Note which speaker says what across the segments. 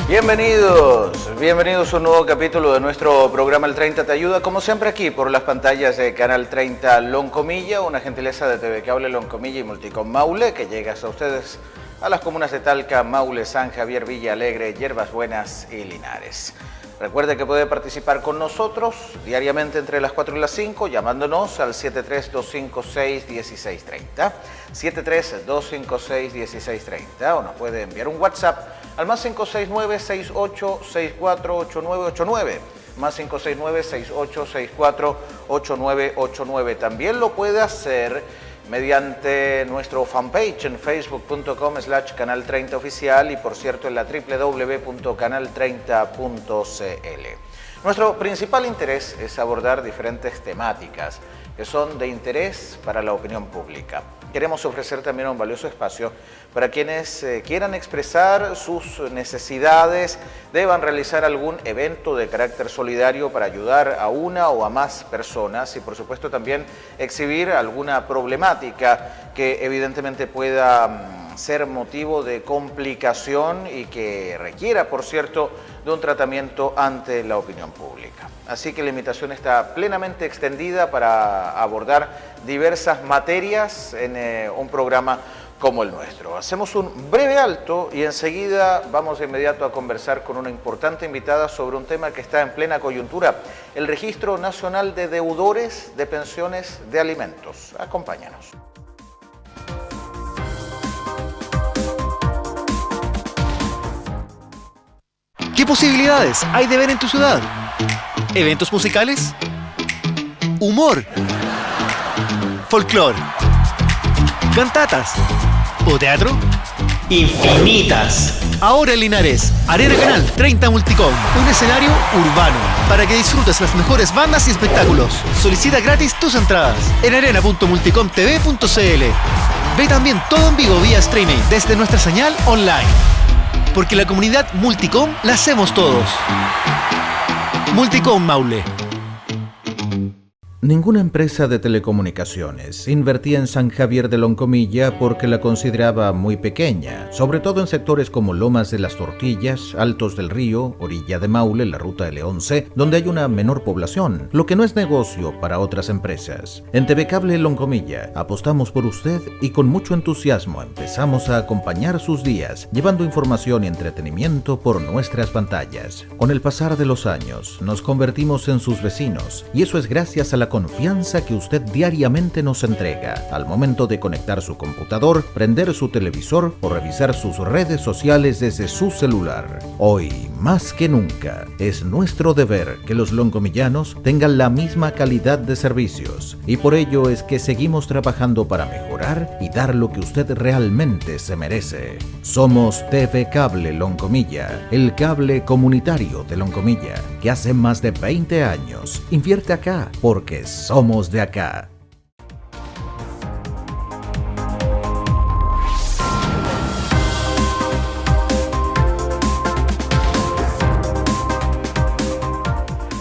Speaker 1: Bienvenidos a un nuevo capítulo de nuestro programa El 30 te ayuda, como siempre aquí por las pantallas de Canal 30 Loncomilla, una gentileza de TV Cable Loncomilla y Multicom Maule, que llega hasta ustedes a las comunas de Talca, Maule, San Javier, Villa Alegre, Yerbas Buenas y Linares. Recuerde que puede participar con nosotros diariamente entre las 4 y las 5, llamándonos al 73256-1630, 73256-1630, o nos puede enviar un WhatsApp al más 569-6864-8989, más 569-6864-8989. También lo puede hacer mediante nuestro fanpage en facebook.com/canal30oficial y por cierto en la www.canal30.cl. Nuestro principal interés es abordar diferentes temáticas que son de interés para la opinión pública. Queremos ofrecer también un valioso espacio para quienes quieran expresar sus necesidades, deban realizar algún evento de carácter solidario para ayudar a una o a más personas y por supuesto también exhibir alguna problemática que evidentemente pueda ser motivo de complicación y que requiera, por cierto, de un tratamiento ante la opinión pública. Así que la invitación está plenamente extendida para abordar diversas materias en un programa como el nuestro. Hacemos un breve alto y enseguida vamos de inmediato a conversar con una importante invitada sobre un tema que está en plena coyuntura, el Registro Nacional de Deudores de Pensiones de Alimentos. Acompáñanos.
Speaker 2: ¿Qué posibilidades hay de ver en tu ciudad? ¿Eventos musicales? ¿Humor? ¿Folclor? ¿Cantatas? ¿O teatro?
Speaker 3: ¡Infinitas!
Speaker 2: Ahora en Linares, Arena Canal 30 Multicom, un escenario urbano para que disfrutes las mejores bandas y espectáculos. Solicita gratis tus entradas en arena.multicomtv.cl. Ve también todo en vivo vía streaming desde nuestra señal online. Porque la comunidad Multicom la hacemos todos. Multicom Maule.
Speaker 1: Ninguna empresa de telecomunicaciones invertía en San Javier de Loncomilla porque la consideraba muy pequeña, sobre todo en sectores como Lomas de las Tortillas, Altos del Río, orilla de Maule, la ruta L11, donde hay una menor población, lo que no es negocio para otras empresas. En TV Cable Loncomilla apostamos por usted y con mucho entusiasmo empezamos a acompañar sus días, llevando información y entretenimiento por nuestras pantallas. Con el pasar de los años nos convertimos en sus vecinos y eso es gracias a la confianza que usted diariamente nos entrega al momento de conectar su computador, prender su televisor o revisar sus redes sociales desde su celular. Hoy, más que nunca, es nuestro deber que los loncomillanos tengan la misma calidad de servicios y por ello es que seguimos trabajando para mejorar y dar lo que usted realmente se merece. Somos TV Cable Loncomilla, el cable comunitario de Loncomilla, que hace más de 20 años invierte acá porque somos de acá.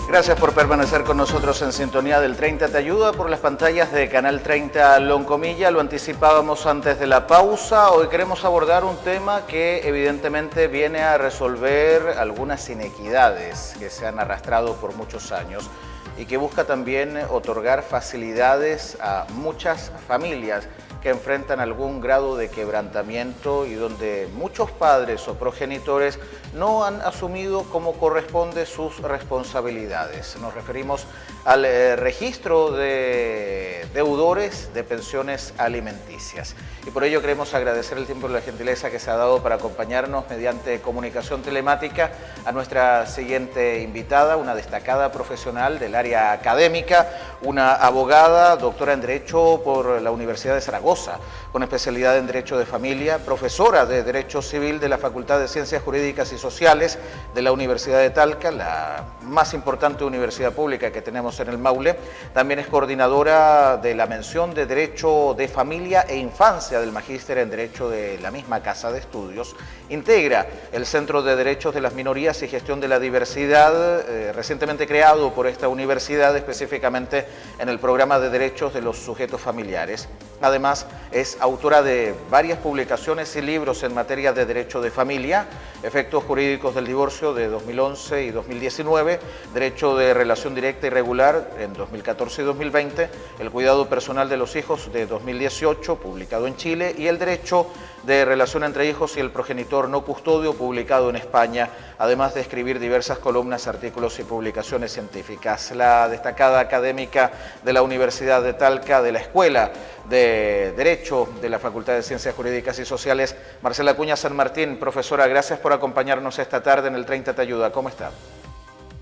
Speaker 1: Gracias por permanecer con nosotros en sintonía del 30 te ayuda por las pantallas de Canal 30 Loncomilla. Lo anticipábamos antes de la pausa. Hoy queremos abordar un tema que evidentemente viene a resolver algunas inequidades que se han arrastrado por muchos años y que busca también otorgar facilidades a muchas familias que enfrentan algún grado de quebrantamiento y donde muchos padres o progenitores no han asumido como corresponde sus responsabilidades. Nos referimos al registro de deudores de pensiones alimenticias. Y por ello queremos agradecer el tiempo y la gentileza que se ha dado para acompañarnos mediante comunicación telemática a nuestra siguiente invitada, una destacada profesional del área académica, una abogada, doctora en Derecho por la Universidad de Zaragoza, con especialidad en Derecho de Familia, profesora de Derecho Civil de la Facultad de Ciencias Jurídicas y Sociales de la Universidad de Talca, la más importante universidad pública que tenemos en el Maule. También es coordinadora de la mención de Derecho de Familia e Infancia del Magíster en Derecho de la misma Casa de Estudios. Integra el Centro de Derechos de las Minorías y Gestión de la Diversidad, recientemente creado por esta universidad, específicamente en el programa de derechos de los sujetos familiares. Además, es autora de varias publicaciones y libros en materia de derecho de familia, efectos jurídicos del divorcio de 2011 y 2019, derecho de relación directa y regular en 2014 y 2020, el cuidado personal de los hijos de 2018, publicado en Chile, y el derecho de relación entre hijos y el progenitor no custodio, publicado en España, además de escribir diversas columnas, artículos y publicaciones científicas. La destacada académica de la Universidad de Talca, de la Escuela de Derecho de la Facultad de Ciencias Jurídicas y Sociales, Marcela Acuña San Martín. Profesora, gracias por acompañarnos esta tarde en el 30 Te Ayuda. ¿Cómo está?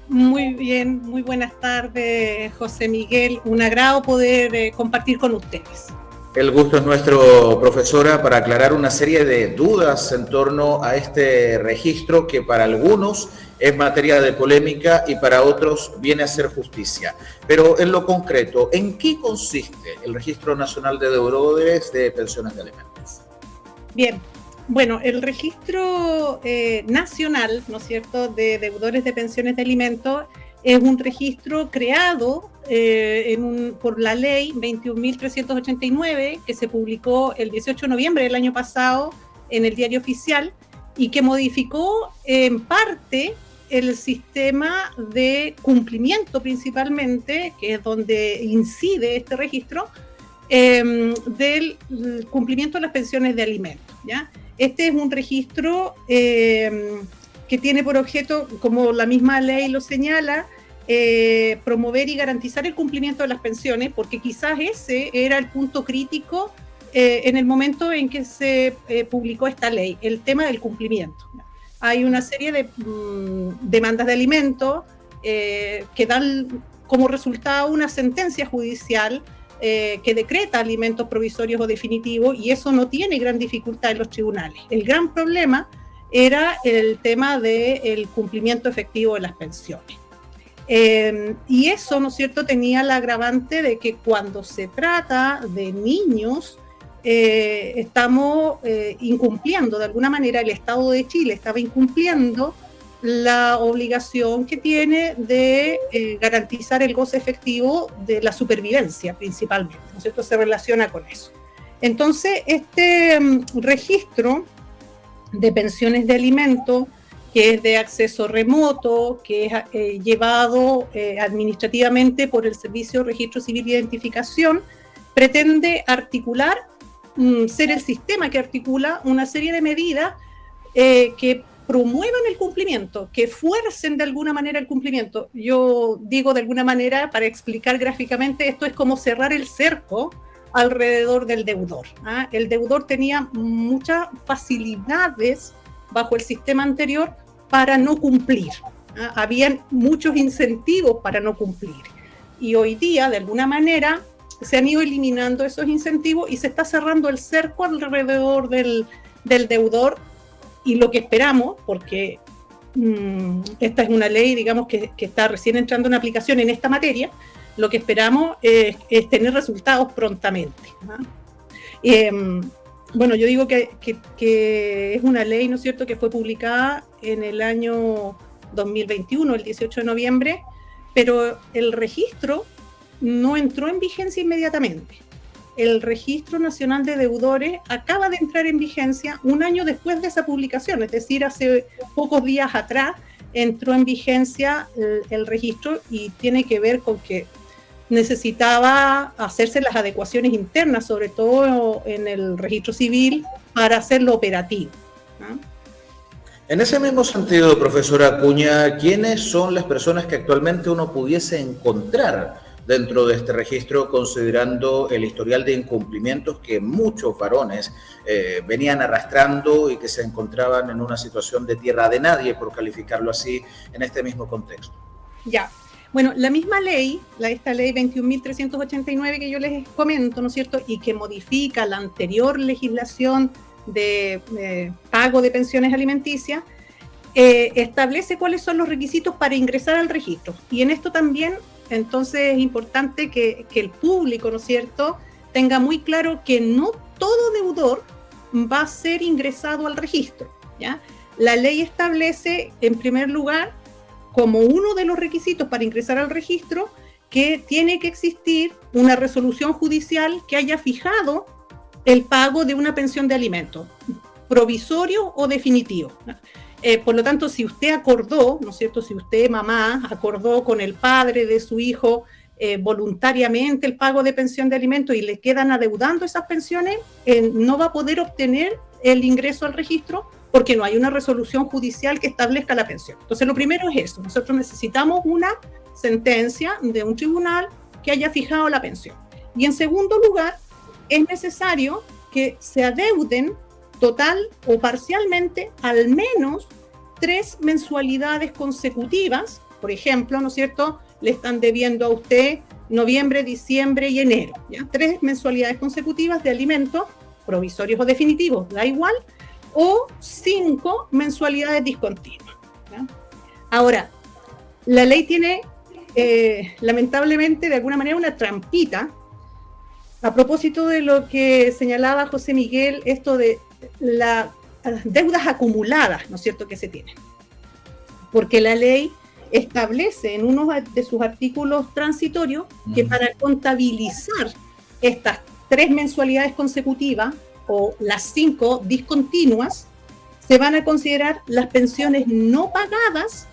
Speaker 3: Muy bien, muy buenas tardes, José Miguel. Un agrado poder compartir con ustedes.
Speaker 1: El gusto es nuestro, profesora, para aclarar una serie de dudas en torno a este registro que para algunos es materia de polémica y para otros viene a ser justicia. Pero en lo concreto, ¿en qué consiste el Registro Nacional de Deudores de Pensiones de Alimentos?
Speaker 3: Bien, bueno, el Registro Nacional, ¿no es cierto?, de Deudores de Pensiones de Alimentos es un registro creado por la ley 21.389 que se publicó el 18 de noviembre del año pasado en el Diario Oficial y que modificó en parte el sistema de cumplimiento principalmente, que es donde incide este registro, del cumplimiento de las pensiones de alimentos, ¿ya? Este es un registro que tiene por objeto, como la misma ley lo señala, promover y garantizar el cumplimiento de las pensiones, porque quizás ese era el punto crítico en el momento en que se publicó esta ley, el tema del cumplimiento. Hay una serie de demandas de alimentos que dan como resultado una sentencia judicial que decreta alimentos provisorios o definitivos, y eso no tiene gran dificultad en los tribunales. El gran problema era el tema del cumplimiento efectivo de las pensiones. Y eso, ¿no es cierto?, tenía el agravante de que cuando se trata de niños, estamos incumpliendo, de alguna manera el Estado de Chile estaba incumpliendo la obligación que tiene de garantizar el goce efectivo de la supervivencia principalmente, ¿no es cierto?, se relaciona con eso. Entonces, este registro de pensiones de alimentos, que es de acceso remoto, que es llevado administrativamente por el Servicio de Registro Civil y Identificación, pretende articular, ser el sistema que articula una serie de medidas que promuevan el cumplimiento, que fuercen de alguna manera el cumplimiento. Yo digo de alguna manera, para explicar gráficamente, esto es como cerrar el cerco alrededor del deudor, ¿ah? El deudor tenía muchas facilidades bajo el sistema anterior para no cumplir, ¿ah? Habían muchos incentivos para no cumplir. Y hoy día, de alguna manera, se han ido eliminando esos incentivos y se está cerrando el cerco alrededor del deudor. Y lo que esperamos, porque esta es una ley, digamos, que está recién entrando en aplicación en esta materia, lo que esperamos es tener resultados prontamente, ¿no? Bueno, yo digo que es una ley, ¿no es cierto?, que fue publicada en el año 2021, el 18 de noviembre, pero el registro no entró en vigencia inmediatamente. El Registro Nacional de Deudores acaba de entrar en vigencia un año después de esa publicación, es decir, hace pocos días atrás entró en vigencia el registro, y tiene que ver con que necesitaba hacerse las adecuaciones internas, sobre todo en el registro civil, para hacerlo operativo, ¿no?
Speaker 1: En ese mismo sentido, profesora Acuña, ¿quiénes son las personas que actualmente uno pudiese encontrar dentro de este registro, considerando el historial de incumplimientos que muchos varones venían arrastrando y que se encontraban en una situación de tierra de nadie, por calificarlo así, en este mismo contexto?
Speaker 3: Ya. Bueno, la misma ley, esta ley 21.389 que yo les comento, ¿no es cierto?, y que modifica la anterior legislación de pago de pensiones alimenticias, establece cuáles son los requisitos para ingresar al registro. Y en esto también, entonces, es importante que el público, ¿no es cierto?, tenga muy claro que no todo deudor va a ser ingresado al registro, ¿ya? La ley establece, en primer lugar, como uno de los requisitos para ingresar al registro, que tiene que existir una resolución judicial que haya fijado el pago de una pensión de alimentos, provisorio o definitivo. Por lo tanto, si usted acordó, ¿no es cierto?, si usted, mamá, acordó con el padre de su hijo voluntariamente el pago de pensión de alimentos y le quedan adeudando esas pensiones, no va a poder obtener el ingreso al registro porque no hay una resolución judicial que establezca la pensión. Entonces, lo primero es eso. Nosotros necesitamos una sentencia de un tribunal que haya fijado la pensión. Y en segundo lugar, es necesario que se adeuden total o parcialmente al menos 3 mensualidades consecutivas. Por ejemplo, ¿no es cierto?, le están debiendo a usted noviembre, diciembre y enero, ¿ya? 3 mensualidades consecutivas de alimentos, provisorios o definitivos, da igual, o 5 mensualidades discontinuas, ¿ya? Ahora, la ley tiene, lamentablemente, de alguna manera, una trampita. A propósito de lo que señalaba José Miguel, esto de las deudas acumuladas, ¿no es cierto?, que se tienen. Porque la ley establece en uno de sus artículos transitorios que para contabilizar estas 3 mensualidades consecutivas o las 5 discontinuas, se van a considerar las pensiones no pagadas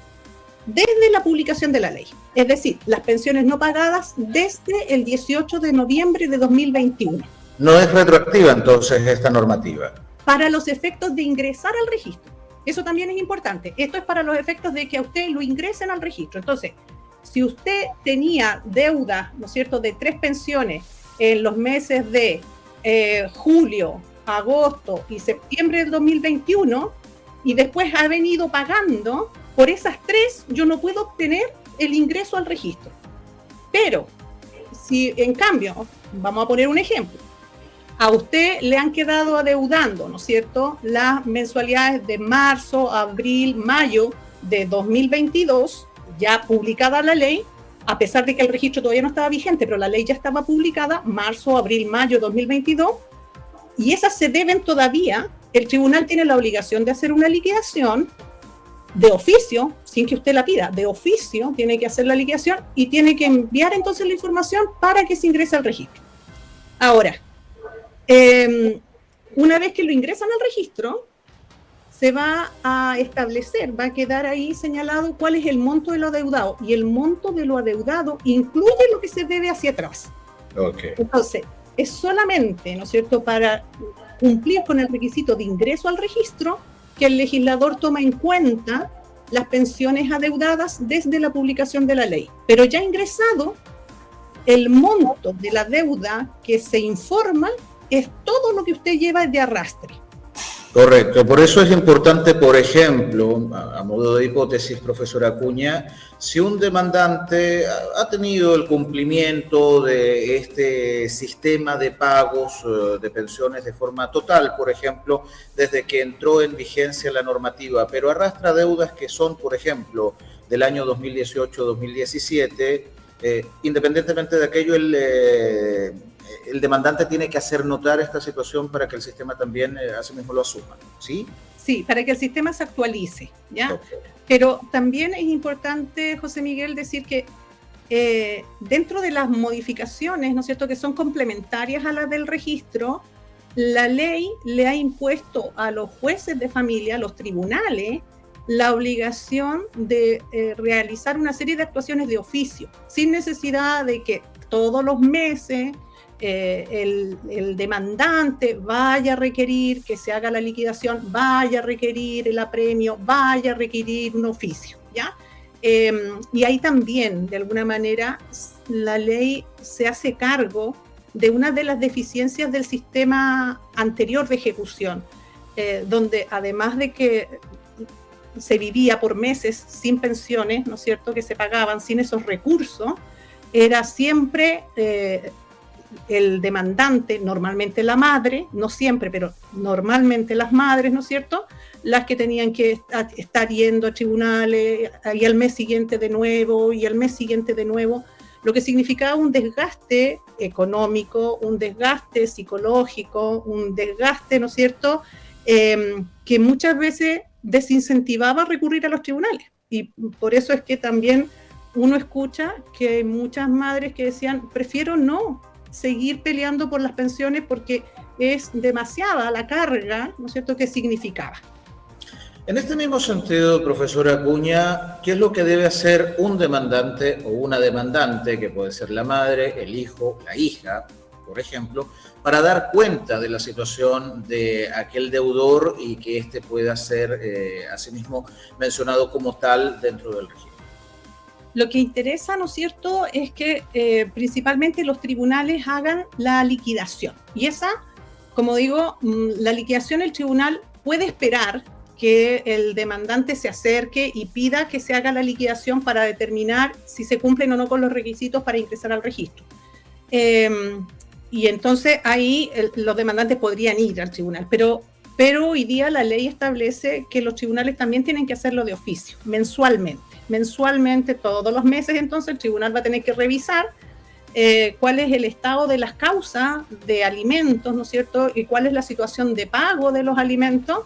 Speaker 3: desde la publicación de la ley. Es decir, las pensiones no pagadas desde el 18 de noviembre de 2021.
Speaker 4: No es retroactiva entonces esta normativa.
Speaker 3: Para los efectos de ingresar al registro. Eso también es importante. Esto es para los efectos de que a usted lo ingresen al registro. Entonces, si usted tenía deuda, ¿no es cierto?, de 3 pensiones en los meses de julio, agosto y septiembre del 2021, y después ha venido pagando, por esas 3 yo no puedo obtener el ingreso al registro. Pero, si en cambio, vamos a poner un ejemplo, a usted le han quedado adeudando, ¿no es cierto?, las mensualidades de marzo, abril, mayo de 2022, ya publicada la ley, a pesar de que el registro todavía no estaba vigente, pero la ley ya estaba publicada, marzo, abril, mayo 2022, y esas se deben todavía. El tribunal tiene la obligación de hacer una liquidación de oficio, sin que usted la pida, de oficio tiene que hacer la liquidación y tiene que enviar entonces la información para que se ingrese al registro. Ahora, una vez que lo ingresan al registro, se va a establecer, va a quedar ahí señalado cuál es el monto de lo adeudado, y el monto de lo adeudado incluye lo que se debe hacia atrás.
Speaker 4: Okay.
Speaker 3: Entonces, es solamente, ¿no es cierto?, para cumplir con el requisito de ingreso al registro que el legislador toma en cuenta las pensiones adeudadas desde la publicación de la ley. Pero ya ingresado, el monto de la deuda que se informa es todo lo que usted lleva de arrastre.
Speaker 4: Correcto, por eso es importante, por ejemplo, a modo de hipótesis, profesora Acuña, si un demandante ha tenido el cumplimiento de este sistema de pagos de pensiones de forma total, por ejemplo, desde que entró en vigencia la normativa, pero arrastra deudas que son, por ejemplo, del año 2018-2017, independientemente de aquello, el demandante tiene que hacer notar esta situación para que el sistema también así mismo lo asuma, ¿sí?
Speaker 3: Sí, para que el sistema se actualice, ¿ya?
Speaker 4: Okay.
Speaker 3: Pero también es importante, José Miguel, decir que dentro de las modificaciones, ¿no es cierto?, que son complementarias a las del registro, la ley le ha impuesto a los jueces de familia, a los tribunales, la obligación de realizar una serie de actuaciones de oficio, sin necesidad de que todos los meses el demandante vaya a requerir que se haga la liquidación, vaya a requerir el apremio, vaya a requerir un oficio, ¿ya? Y ahí también, de alguna manera, la ley se hace cargo de una de las deficiencias del sistema anterior de ejecución, donde además de que se vivía por meses sin pensiones, ¿no es cierto?, que se pagaban sin esos recursos, era siempre el demandante, normalmente la madre, no siempre, pero normalmente las madres, ¿no es cierto?, las que tenían que estar yendo a tribunales y al mes siguiente de nuevo y al mes siguiente de nuevo, lo que significaba un desgaste económico, un desgaste psicológico, un desgaste, ¿no es cierto?, que muchas veces desincentivaba recurrir a los tribunales. Y por eso es que también uno escucha que hay muchas madres que decían, prefiero no seguir peleando por las pensiones porque es demasiada la carga, ¿no es cierto?, que significaba.
Speaker 4: En este mismo sentido, profesora Acuña, ¿qué es lo que debe hacer un demandante o una demandante, que puede ser la madre, el hijo, la hija, por ejemplo, para dar cuenta de la situación de aquel deudor y que éste pueda ser asimismo mencionado como tal dentro del registro?
Speaker 3: Lo que interesa, ¿no es cierto?, es que principalmente los tribunales hagan la liquidación. Y esa, como digo, la liquidación, el tribunal puede esperar que el demandante se acerque y pida que se haga la liquidación para determinar si se cumplen o no con los requisitos para ingresar al registro. Y entonces ahí los demandantes podrían ir al tribunal, pero hoy día la ley establece que los tribunales también tienen que hacerlo de oficio, mensualmente, todos los meses. Entonces el tribunal va a tener que revisar cuál es el estado de las causas de alimentos, ¿no es cierto?, y cuál es la situación de pago de los alimentos,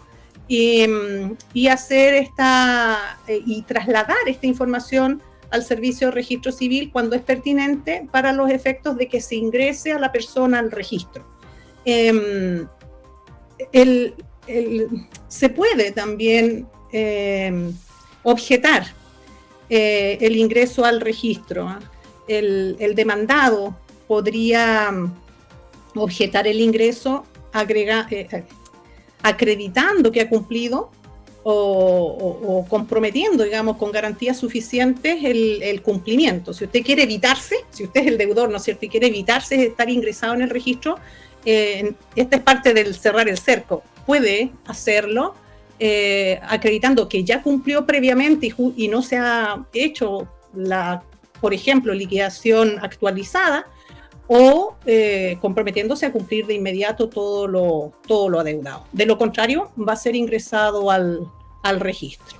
Speaker 3: y hacer y trasladar esta información al servicio de registro civil cuando es pertinente para los efectos de que se ingrese a la persona al registro. Se puede también objetar el ingreso al registro. El demandado podría objetar el ingreso acreditando que ha cumplido o comprometiendo, digamos, con garantías suficientes el cumplimiento. Si usted quiere evitarse, si usted es el deudor, ¿no es cierto?, y quiere evitarse estar ingresado en el registro, esta es parte del cerrar el cerco. Puede hacerlo acreditando que ya cumplió previamente y no se ha hecho por ejemplo, liquidación actualizada, o comprometiéndose a cumplir de inmediato todo lo adeudado. De lo contrario, va a ser ingresado al registro.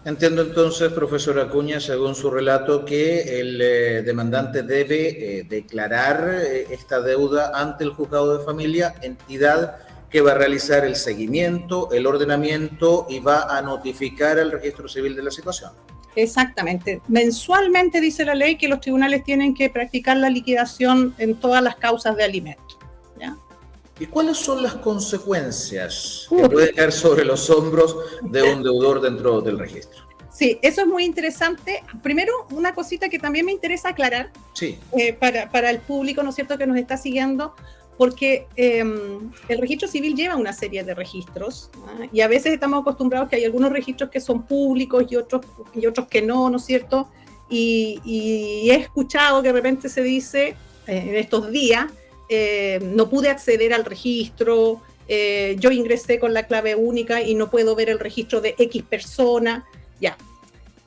Speaker 4: Entiendo entonces, profesora Acuña, según su relato, que el demandante debe declarar esta deuda ante el juzgado de familia, entidad que va a realizar el seguimiento, el ordenamiento y va a notificar al registro civil de la situación.
Speaker 3: Exactamente. Mensualmente dice la ley que los tribunales tienen que practicar la liquidación en todas las causas de alimentos, ¿ya?
Speaker 4: ¿Y cuáles son las consecuencias que pueden caer sobre los hombros de un deudor dentro del registro?
Speaker 3: Sí, eso es muy interesante. Primero, una cosita que también me interesa aclarar,
Speaker 4: sí,
Speaker 3: para el público, ¿no es cierto?, que nos está siguiendo, porque el registro civil lleva una serie de registros, ¿no? Y a veces estamos acostumbrados que hay algunos registros que son públicos y otros que no, ¿no es cierto? Y he escuchado que de repente se dice en estos días, no pude acceder al registro, yo ingresé con la clave única y no puedo ver el registro de X persona. Ya.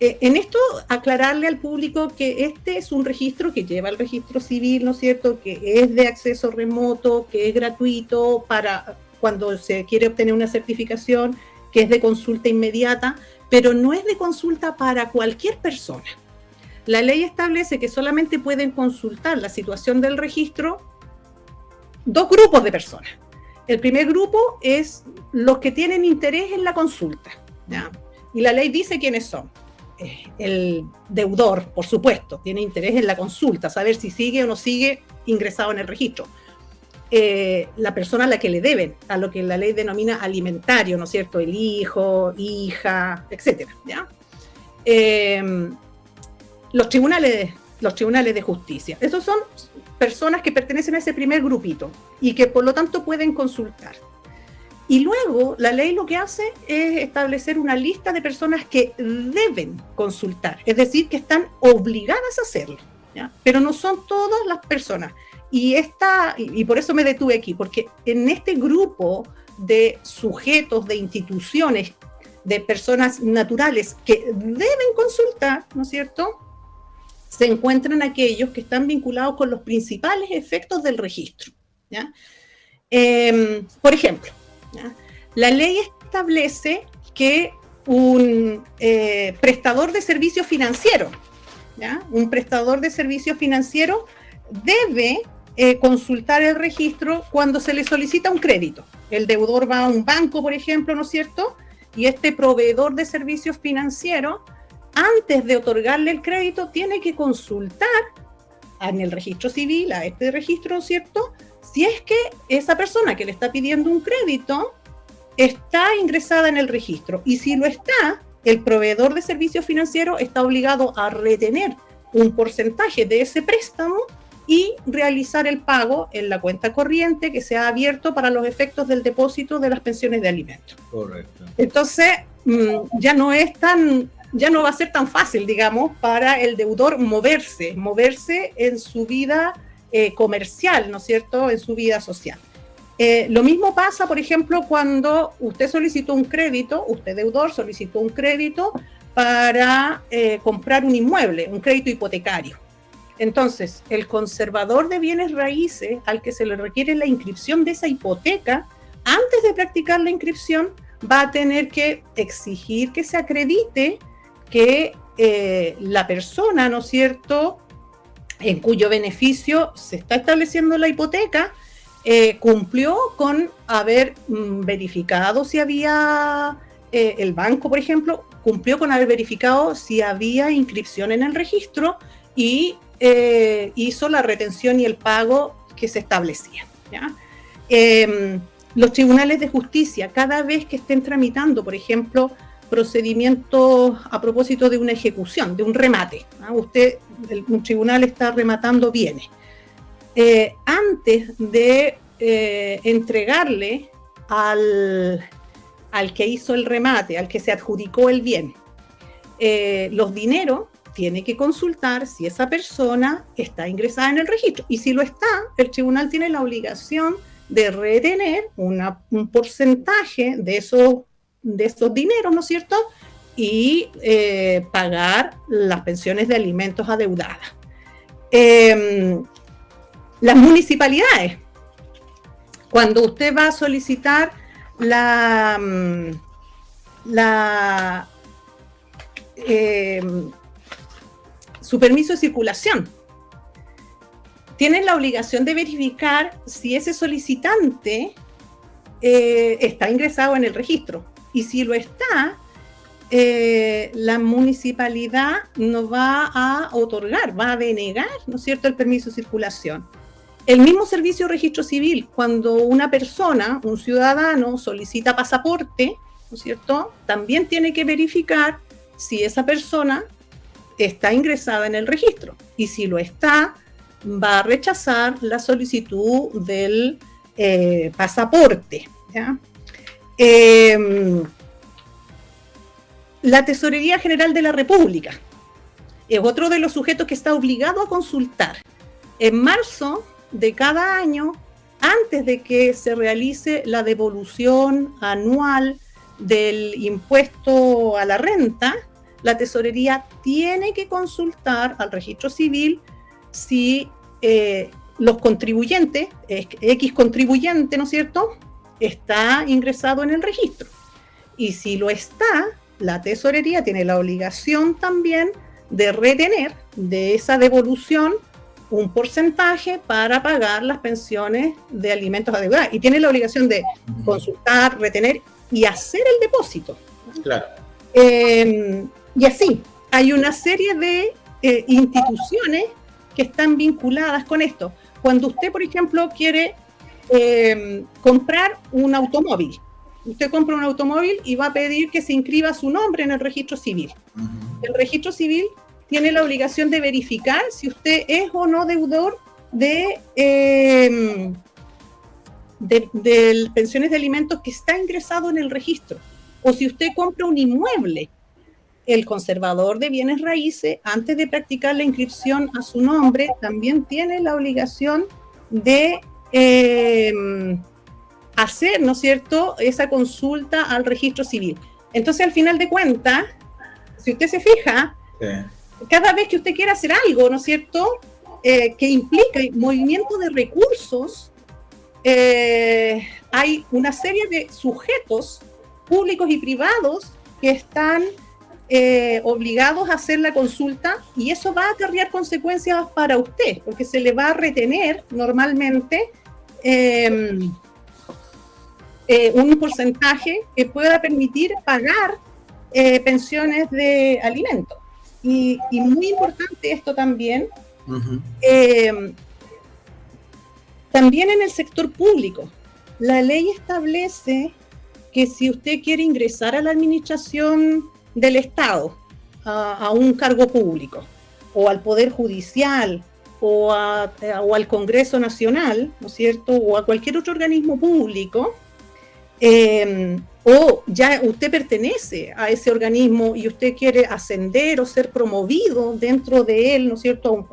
Speaker 3: En esto, aclararle al público que este es un registro que lleva el registro civil, ¿no es cierto?, que es de acceso remoto, que es gratuito para cuando se quiere obtener una certificación, que es de consulta inmediata, pero no es de consulta para cualquier persona. La ley establece que solamente pueden consultar la situación del registro dos grupos de personas. El primer grupo es los que tienen interés en la consulta, ¿ya? Y la ley dice quiénes son. El deudor, por supuesto, tiene interés en la consulta, saber si sigue o no sigue ingresado en el registro. La persona a la que le deben, a lo que la ley denomina alimentario, ¿no es cierto?, el hijo, hija, etcétera, ¿ya? Los tribunales de justicia, esos son personas que pertenecen a ese primer grupito y que por lo tanto pueden consultar. Y luego la ley lo que hace es establecer una lista de personas que deben consultar, es decir, que están obligadas a hacerlo, ¿ya? Pero no son todas las personas. Y por eso me detuve aquí, porque en este grupo de sujetos, de instituciones, de personas naturales que deben consultar, ¿no es cierto?, se encuentran aquellos que están vinculados con los principales efectos del registro, ¿ya? Por ejemplo, ¿ya? La ley establece que un prestador de servicios financieros, ¿ya?, un prestador de servicios financieros debe consultar el registro cuando se le solicita un crédito. El deudor va a un banco, por ejemplo, ¿no es cierto?, y este proveedor de servicios financieros antes de otorgarle el crédito, tiene que consultar en el registro civil, a este registro, ¿cierto?, si es que esa persona que le está pidiendo un crédito está ingresada en el registro. Y si lo está, el proveedor de servicios financieros está obligado a retener un porcentaje de ese préstamo y realizar el pago en la cuenta corriente que se ha abierto para los efectos del depósito de las pensiones de alimentos.
Speaker 4: Correcto.
Speaker 3: Entonces, ya no va a ser tan fácil, digamos, para el deudor moverse en su vida comercial, ¿no es cierto?, en su vida social. Lo mismo pasa, por ejemplo, cuando usted solicitó un crédito, usted deudor solicitó un crédito para comprar un inmueble, un crédito hipotecario. Entonces, el conservador de bienes raíces al que se le requiere la inscripción de esa hipoteca, antes de practicar la inscripción, va a tener que exigir que se acredite que la persona, ¿no es cierto?, en cuyo beneficio se está estableciendo la hipoteca, cumplió con haber verificado si había, el banco, por ejemplo, cumplió con haber verificado si había inscripción en el registro y hizo la retención y el pago que se establecía, ¿ya? Los tribunales de justicia, cada vez que estén tramitando, por ejemplo, procedimientos a propósito de una ejecución, de un remate, ¿no? Un tribunal está rematando bienes. Antes de entregarle al que hizo el remate, al que se adjudicó el bien, los dineros, tiene que consultar si esa persona está ingresada en el registro. Y si lo está, el tribunal tiene la obligación de retener un porcentaje de esos dineros, ¿no es cierto?, y pagar las pensiones de alimentos adeudadas. Las municipalidades, cuando usted va a solicitar su permiso de circulación, tienen la obligación de verificar si ese solicitante está ingresado en el registro. Y si lo está, la municipalidad no va a otorgar, va a denegar, ¿no es cierto?, el permiso de circulación. El mismo servicio de registro civil, cuando una persona, un ciudadano, solicita pasaporte, ¿no es cierto?, también tiene que verificar si esa persona está ingresada en el registro. Y si lo está, va a rechazar la solicitud del pasaporte, ¿ya? La Tesorería General de la República es otro de los sujetos que está obligado a consultar. En marzo de cada año, antes de que se realice la devolución anual del impuesto a la renta, la Tesorería tiene que consultar al registro civil si los contribuyentes, X contribuyente, ¿no es cierto?, está ingresado en el registro. Y si lo está, la Tesorería tiene la obligación también de retener de esa devolución un porcentaje para pagar las pensiones de alimentos adeudadas. Y tiene la obligación de consultar, retener y hacer el depósito.
Speaker 4: Claro.
Speaker 3: Y así, hay una serie de instituciones que están vinculadas con esto. Cuando usted, por ejemplo, quiere comprar un automóvil, usted compra un automóvil y va a pedir que se inscriba su nombre en el registro civil. El registro civil tiene la obligación de verificar si usted es o no deudor de pensiones de alimentos que está ingresado en el registro. O si usted compra un inmueble, el conservador de bienes raíces, antes de practicar la inscripción a su nombre, también tiene la obligación de hacer, ¿no es cierto?, esa consulta al registro civil. Entonces, al final de cuentas, si usted se fija, cada vez que usted quiera hacer algo, ¿no es cierto?, que implica movimiento de recursos, hay una serie de sujetos públicos y privados que están obligados a hacer la consulta, y eso va a acarrear consecuencias para usted, porque se le va a retener normalmente un porcentaje que pueda permitir pagar pensiones de alimentos. Y muy importante esto también, también en el sector público. La ley establece que si usted quiere ingresar a la administración del Estado, a un cargo público, o al Poder Judicial, o al Congreso Nacional, ¿no es cierto?, o a cualquier otro organismo público, o ya usted pertenece a ese organismo y usted quiere ascender o ser promovido dentro de él, ¿no es cierto?,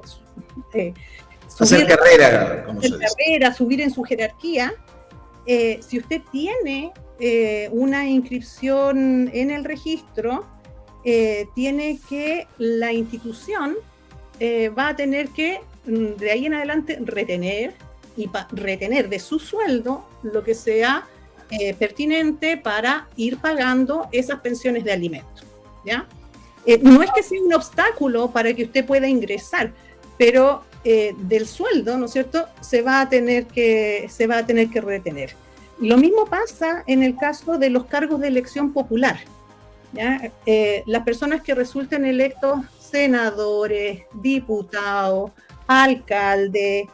Speaker 4: hacer carrera, como se dice.
Speaker 3: Subir en su jerarquía. Si usted tiene una inscripción en el registro, tiene que la institución va a tener que de ahí en adelante retener de su sueldo lo que sea pertinente para ir pagando esas pensiones de alimentos, ¿ya? No es que sea un obstáculo para que usted pueda ingresar, pero del sueldo, ¿no es cierto?, se va a tener que retener. Lo mismo pasa en el caso de los cargos de elección popular, ¿ya? Las personas que resulten electos senadores, diputados, alcaldes,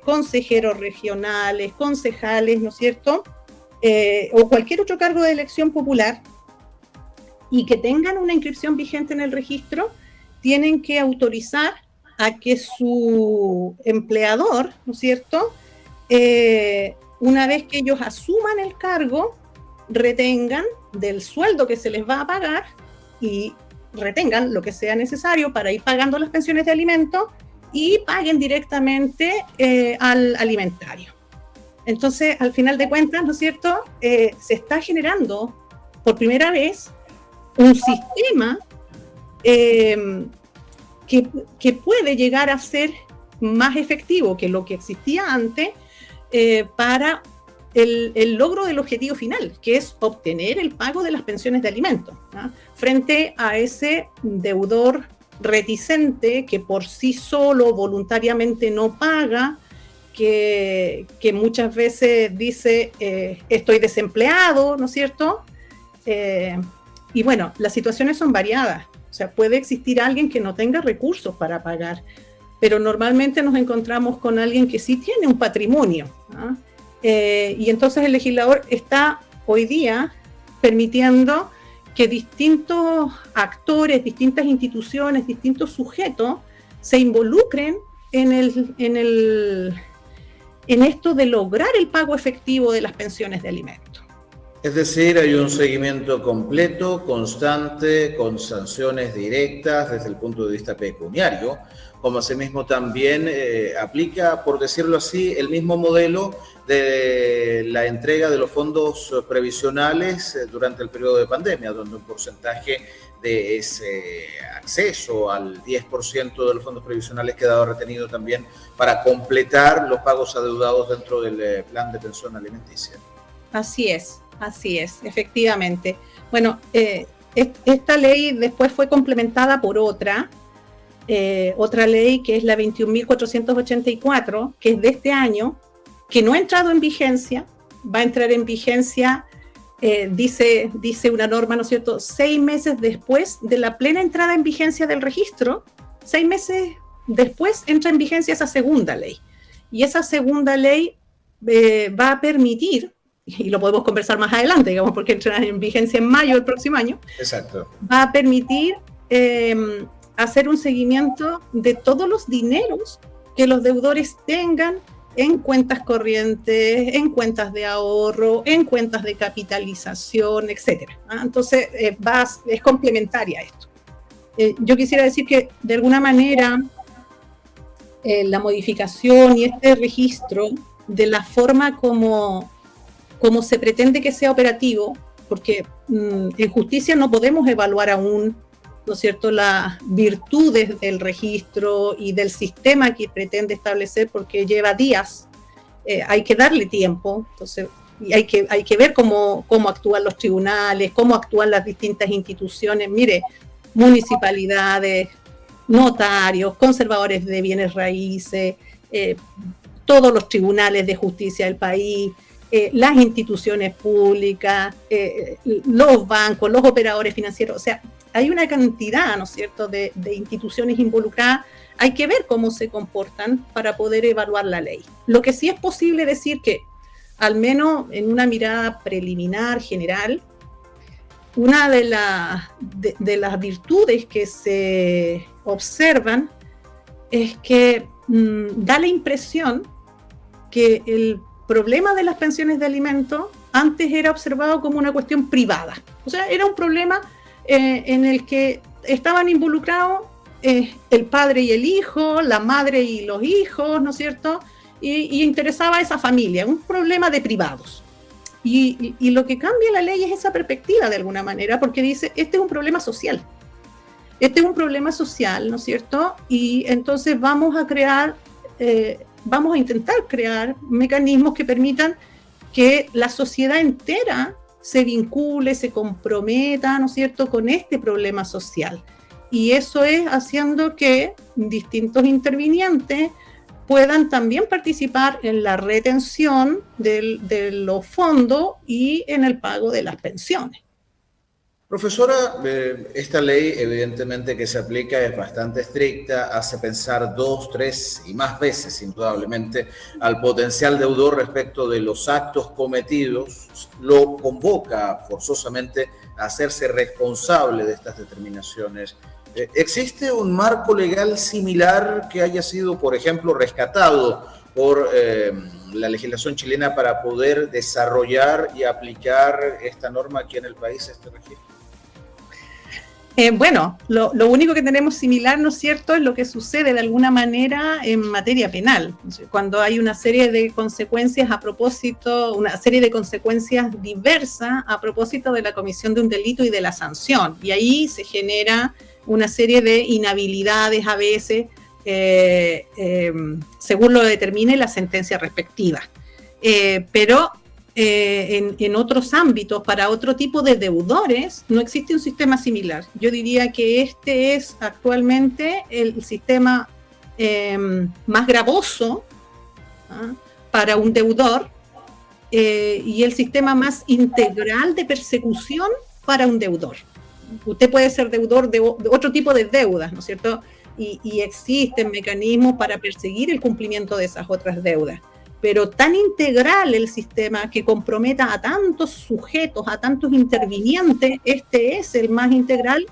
Speaker 3: consejeros regionales, concejales, ¿no es cierto?, o cualquier otro cargo de elección popular, y que tengan una inscripción vigente en el registro, tienen que autorizar a que su empleador, ¿no es cierto?, una vez que ellos asuman el cargo, retengan del sueldo que se les va a pagar y retengan lo que sea necesario para ir pagando las pensiones de alimentos y paguen directamente al alimentario. Entonces, al final de cuentas, ¿no es cierto?, se está generando por primera vez un sistema que puede llegar a ser más efectivo que lo que existía antes para el logro del objetivo final, que es obtener el pago de las pensiones de alimentos, ¿no?, frente a ese deudor reticente que por sí solo voluntariamente no paga, que muchas veces dice estoy desempleado, ¿no es cierto? Y bueno, las situaciones son variadas. O sea, puede existir alguien que no tenga recursos para pagar, pero normalmente nos encontramos con alguien que sí tiene un patrimonio, ¿no? Y entonces el legislador está hoy día permitiendo que distintos actores, distintas instituciones, distintos sujetos se involucren en esto de lograr el pago efectivo de las pensiones de alimentos.
Speaker 4: Es decir, hay un seguimiento completo, constante, con sanciones directas desde el punto de vista pecuniario, como asimismo también aplica, por decirlo así, el mismo modelo de la entrega de los fondos previsionales durante el periodo de pandemia, donde un porcentaje de ese acceso al 10% de los fondos previsionales quedaba retenido también para completar los pagos adeudados dentro del plan de pensión alimenticia.
Speaker 3: Así es, efectivamente. Bueno, esta ley después fue complementada por otra ley que es la 21.484, que es de este año, que no ha entrado en vigencia, va a entrar en vigencia, dice una norma, ¿no es cierto?, 6 meses después de la plena entrada en vigencia del registro. 6 meses después entra en vigencia esa segunda ley. Y esa segunda ley va a permitir, y lo podemos conversar más adelante, digamos, porque entra en vigencia en mayo del próximo año. Exacto. Va a permitir hacer un seguimiento de todos los dineros que los deudores tengan en cuentas corrientes, en cuentas de ahorro, en cuentas de capitalización, etc. Entonces, es complementaria a esto. Yo quisiera decir que, de alguna manera, la modificación y este registro, de la forma como se pretende que sea operativo, porque en justicia no podemos evaluar aún, ¿no es cierto?, las virtudes del registro y del sistema que pretende establecer, porque lleva días, hay que darle tiempo, entonces y hay que ver cómo actúan los tribunales, cómo actúan las distintas instituciones, mire, municipalidades, notarios, conservadores de bienes raíces, todos los tribunales de justicia del país, las instituciones públicas, los bancos, los operadores financieros. O sea, hay una cantidad, ¿no es cierto?, de instituciones involucradas. Hay que ver cómo se comportan para poder evaluar la ley. Lo que sí es posible decir que, al menos en una mirada preliminar, general, una de las virtudes que se observan es que da la impresión que el problema de las pensiones de alimentos antes era observado como una cuestión privada. O sea, era un problema en el que estaban involucrados el padre y el hijo, la madre y los hijos, ¿no es cierto? Y interesaba a esa familia, un problema de privados. Y lo que cambia la ley es esa perspectiva de alguna manera, porque dice, este es un problema social. Este es un problema social, ¿no es cierto? Y entonces vamos a intentar crear mecanismos que permitan que la sociedad entera se vincule, se comprometa, ¿no es cierto?, con este problema social. Y eso es haciendo que distintos intervinientes puedan también participar en la retención de los fondos y en el pago de las pensiones.
Speaker 4: Profesora, esta ley evidentemente que se aplica es bastante estricta, hace pensar 2, 3 y más veces indudablemente al potencial deudor respecto de los actos cometidos, lo convoca forzosamente a hacerse responsable de estas determinaciones. ¿Existe un marco legal similar que haya sido, por ejemplo, rescatado por la legislación chilena para poder desarrollar y aplicar esta norma aquí en el país, este registro?
Speaker 3: Bueno, lo único que tenemos similar, ¿no es cierto?, es lo que sucede de alguna manera en materia penal, cuando hay una serie de consecuencias una serie de consecuencias diversas a propósito de la comisión de un delito y de la sanción, y ahí se genera una serie de inhabilidades a veces, según lo determine la sentencia respectiva. Pero en otros ámbitos, para otro tipo de deudores, no existe un sistema similar. Yo diría que este es actualmente el sistema más gravoso para un deudor y el sistema más integral de persecución para un deudor. Usted puede ser deudor de otro tipo de deudas, ¿no es cierto? Y existen mecanismos para perseguir el cumplimiento de esas otras deudas. Pero tan integral el sistema que comprometa a tantos sujetos, a tantos intervinientes, este es el más integral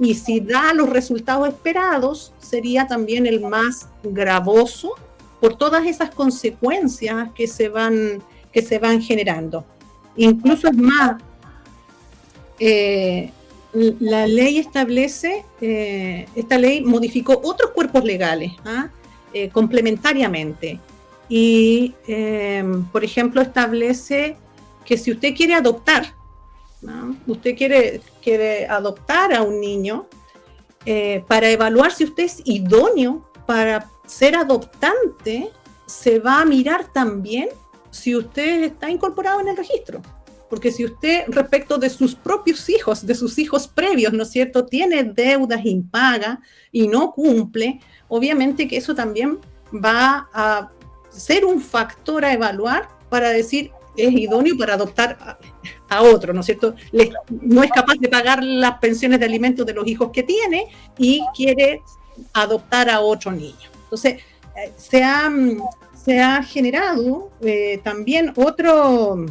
Speaker 3: y si da los resultados esperados, sería también el más gravoso por todas esas consecuencias que se van generando. Incluso es más, la ley establece, esta ley modificó otros cuerpos legales complementariamente. Y, por ejemplo, establece que si usted quiere adoptar, ¿no? Usted quiere adoptar a un niño, para evaluar si usted es idóneo para ser adoptante, se va a mirar también si usted está incorporado en el registro. Porque si usted, respecto de sus propios hijos, de sus hijos previos, ¿no es cierto?, tiene deudas impagas y no cumple, obviamente que eso también va a ser un factor a evaluar para decir es idóneo para adoptar a otro, ¿no es cierto? No es capaz de pagar las pensiones de alimentos de los hijos que tiene y quiere adoptar a otro niño. Entonces, se ha generado también otros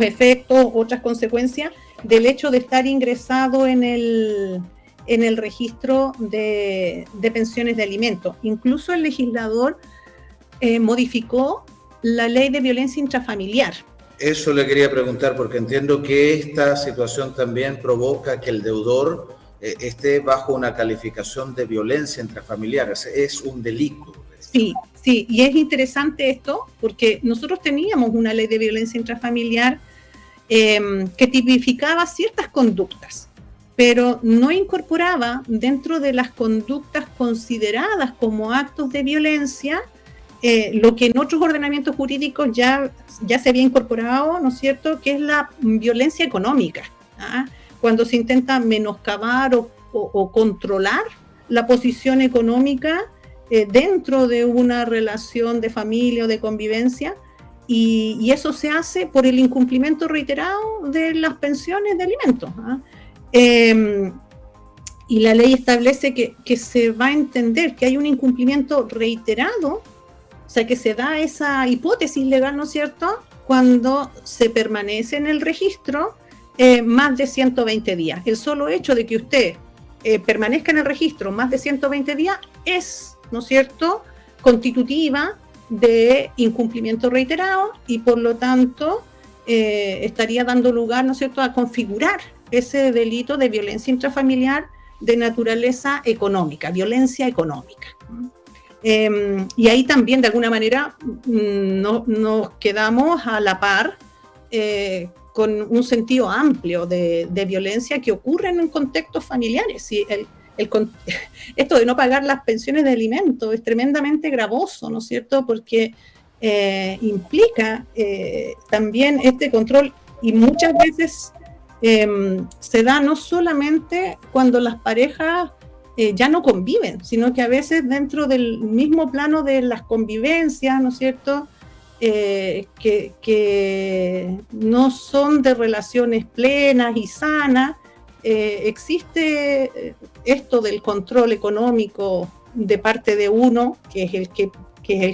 Speaker 3: efectos, otras consecuencias del hecho de estar ingresado en el registro de pensiones de alimentos. Incluso el legislador modificó la ley de violencia intrafamiliar.
Speaker 4: Eso le quería preguntar porque entiendo que esta situación también provoca que el deudor esté bajo una calificación de violencia intrafamiliar, es un delito.
Speaker 3: Sí, y es interesante esto porque nosotros teníamos una ley de violencia intrafamiliar que tipificaba ciertas conductas, pero no incorporaba dentro de las conductas consideradas como actos de violencia lo que en otros ordenamientos jurídicos ya se había incorporado, ¿no es cierto?, que es la violencia económica, cuando se intenta menoscabar o controlar la posición económica dentro de una relación de familia o de convivencia, y eso se hace por el incumplimiento reiterado de las pensiones de alimentos. Y la ley establece que se va a entender que hay un incumplimiento reiterado, o sea, que se da esa hipótesis legal, ¿no es cierto?, cuando se permanece en el registro más de 120 días. El solo hecho de que usted permanezca en el registro más de 120 días es, ¿no es cierto?, constitutiva de incumplimiento reiterado y por lo tanto estaría dando lugar, ¿no es cierto?, a configurar ese delito de violencia intrafamiliar de naturaleza económica, violencia económica. Y ahí también, de alguna manera, nos quedamos a la par con un sentido amplio de violencia que ocurre en contextos familiares. ¿Sí? Esto de no pagar las pensiones de alimentos es tremendamente gravoso, ¿no es cierto?, porque implica también este control y muchas veces se da no solamente cuando las parejas ya no conviven, sino que a veces dentro del mismo plano de las convivencias, ¿no es cierto?, que no son de relaciones plenas y sanas, existe esto del control económico de parte de uno, que es el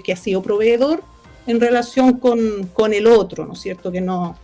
Speaker 3: que ha sido proveedor, en relación con el otro, ¿no es cierto?, que no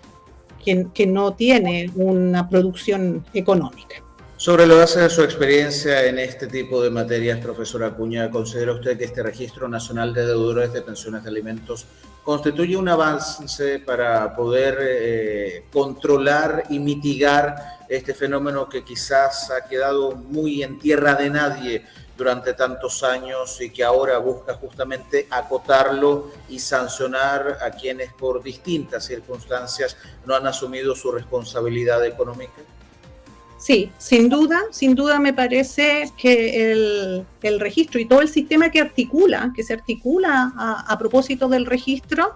Speaker 3: tiene una producción económica.
Speaker 4: Sobre la base de su experiencia en este tipo de materias, profesora Acuña, ¿considera usted que este Registro Nacional de Deudores de Pensiones de Alimentos constituye un avance para poder controlar y mitigar este fenómeno que quizás ha quedado muy en tierra de nadie durante tantos años y que ahora busca justamente acotarlo y sancionar a quienes por distintas circunstancias no han asumido su responsabilidad económica?
Speaker 3: Sí, sin duda me parece que el registro y todo el sistema que se articula a propósito del registro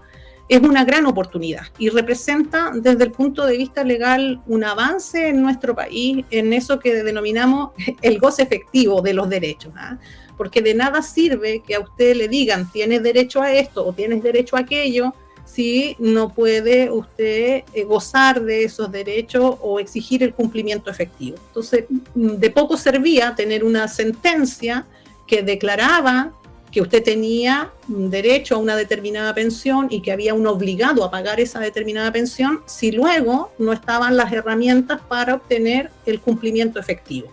Speaker 3: es una gran oportunidad y representa desde el punto de vista legal un avance en nuestro país en eso que denominamos el goce efectivo de los derechos, ¿eh? Porque de nada sirve que a usted le digan tienes derecho a esto o tienes derecho a aquello si no puede usted gozar de esos derechos o exigir el cumplimiento efectivo. Entonces, de poco servía tener una sentencia que declaraba que usted tenía derecho a una determinada pensión y que había un obligado a pagar esa determinada pensión si luego no estaban las herramientas para obtener el cumplimiento efectivo.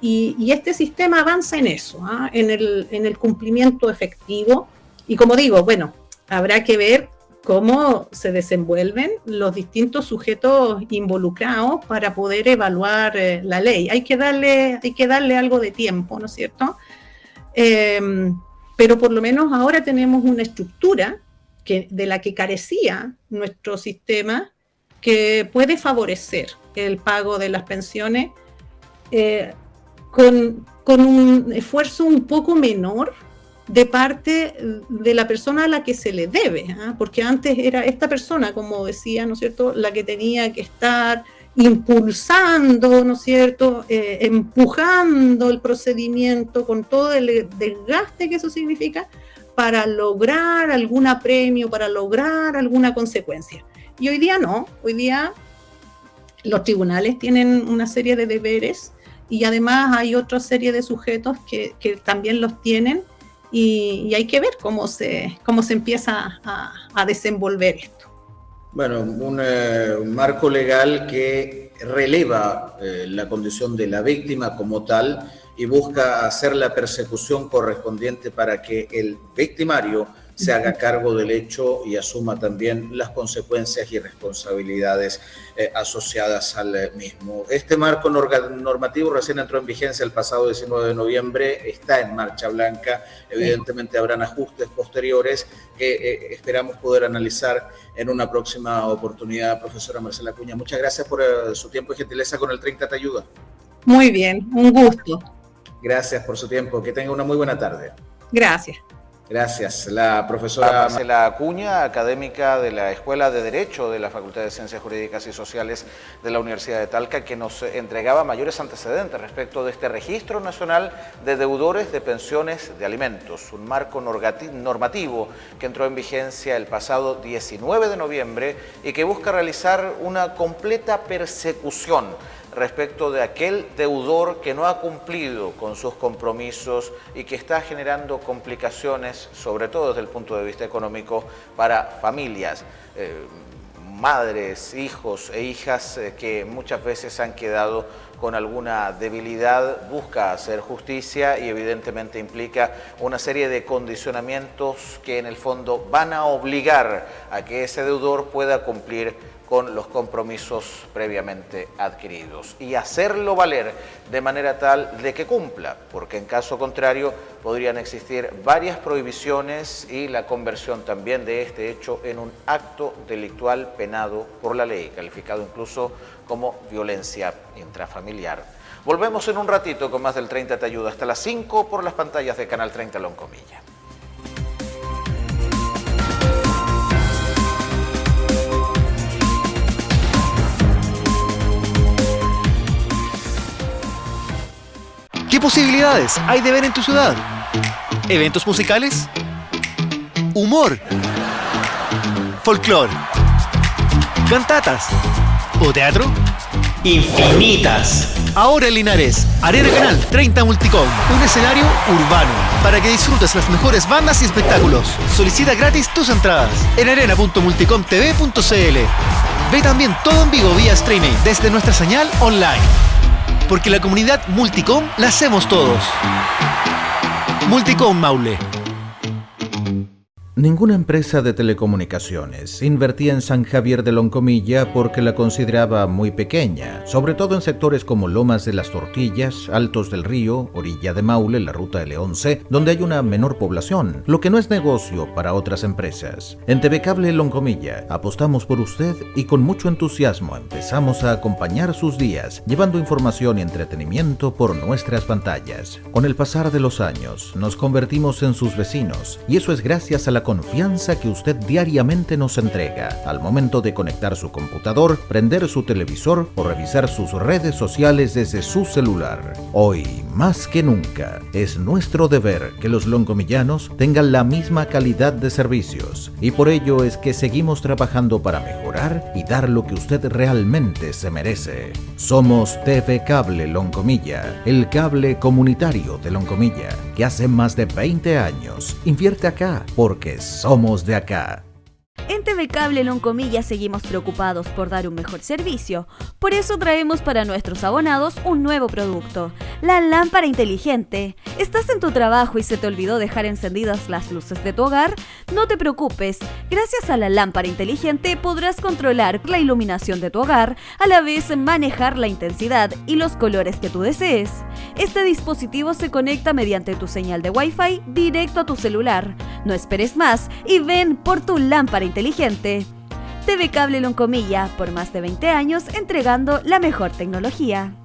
Speaker 3: Y este sistema avanza en eso, en el cumplimiento efectivo. Y como digo, bueno, habrá que ver cómo se desenvuelven los distintos sujetos involucrados para poder evaluar la ley. Hay que darle algo de tiempo, ¿no es cierto? Pero por lo menos ahora tenemos una estructura de la que carecía nuestro sistema que puede favorecer el pago de las pensiones con un esfuerzo un poco menor de parte de la persona a la que se le debe, ¿eh? Porque antes era esta persona, como decía, ¿no es cierto?, la que tenía que estar impulsando, ¿no es cierto?, empujando el procedimiento con todo el desgaste que eso significa para lograr algún apremio, para lograr alguna consecuencia. Y hoy día no, hoy día los tribunales tienen una serie de deberes y además hay otra serie de sujetos que también los tienen. Y hay que ver cómo se empieza a desenvolver esto.
Speaker 4: Bueno, un marco legal que releva la condición de la víctima como tal y busca hacer la persecución correspondiente para que el victimario se haga cargo del hecho y asuma también las consecuencias y responsabilidades asociadas al mismo. Este marco normativo recién entró en vigencia el pasado 19 de noviembre, está en marcha blanca, evidentemente habrán ajustes posteriores que esperamos poder analizar en una próxima oportunidad. Profesora Marcela Acuña, muchas gracias por su tiempo y gentileza con el 30 Te Ayuda.
Speaker 3: Muy bien, un gusto.
Speaker 4: Gracias por su tiempo, que tenga una muy buena tarde.
Speaker 3: Gracias.
Speaker 4: Gracias. La profesora
Speaker 1: Marcela Acuña, académica de la Escuela de Derecho de la Facultad de Ciencias Jurídicas y Sociales de la Universidad de Talca, que nos entregaba mayores antecedentes respecto de este Registro Nacional de Deudores de Pensiones de Alimentos, un marco normativo que entró en vigencia el pasado 19 de noviembre y que busca realizar una completa persecución respecto de aquel deudor que no ha cumplido con sus compromisos y que está generando complicaciones, sobre todo desde el punto de vista económico, para familias, madres, hijos e hijas que muchas veces han quedado con alguna debilidad, busca hacer justicia y evidentemente implica una serie de condicionamientos que en el fondo van a obligar a que ese deudor pueda cumplir con los compromisos previamente adquiridos y hacerlo valer de manera tal de que cumpla, porque en caso contrario podrían existir varias prohibiciones y la conversión también de este hecho en un acto delictual penado por la ley, calificado incluso como violencia intrafamiliar. Volvemos en un ratito con más del 30 Te Ayuda, hasta las 5 por las pantallas de Canal 30 Loncomilla.
Speaker 2: ¿Qué posibilidades hay de ver en tu ciudad? ¿Eventos musicales? ¿Humor? ¿Folclor? ¿Cantatas? ¿O teatro?
Speaker 5: Infinitas.
Speaker 2: Ahora en Linares, Arena Canal 30 Multicom, un escenario urbano para que disfrutes las mejores bandas y espectáculos. Solicita gratis tus entradas en arena.multicomtv.cl. Ve también todo en vivo vía streaming desde nuestra señal online. Porque la comunidad Multicom la hacemos todos. Multicom Maule.
Speaker 4: Ninguna empresa de telecomunicaciones invertía en San Javier de Loncomilla porque la consideraba muy pequeña, sobre todo en sectores como Lomas de las Tortillas, Altos del Río, orilla de Maule, la ruta L11, donde hay una menor población, lo que no es negocio para otras empresas. En TV Cable Loncomilla apostamos por usted y con mucho entusiasmo empezamos a acompañar sus días, llevando información y entretenimiento por nuestras pantallas. Con el pasar de los años nos convertimos en sus vecinos y eso es gracias a la confianza que usted diariamente nos entrega al momento de conectar su computador, prender su televisor o revisar sus redes sociales desde su celular. Hoy, más que nunca, es nuestro deber que los loncomillanos tengan la misma calidad de servicios y por ello es que seguimos trabajando para mejorar y dar lo que usted realmente se merece. Somos TV Cable Loncomilla, el cable comunitario de Loncomilla, que hace más de 20 años invierte acá porque somos de acá.
Speaker 6: En TV Cable Loncomilla seguimos preocupados por dar un mejor servicio. Por eso traemos para nuestros abonados un nuevo producto, la lámpara inteligente. ¿Estás en tu trabajo y se te olvidó dejar encendidas las luces de tu hogar? No te preocupes. Gracias a la lámpara inteligente podrás controlar la iluminación de tu hogar, a la vez manejar la intensidad y los colores que tú desees. Este dispositivo se conecta mediante tu señal de Wi-Fi directo a tu celular. No esperes más y ven por tu lámpara inteligente. TV Cable Loncomilla, por más de 20 años entregando la mejor tecnología.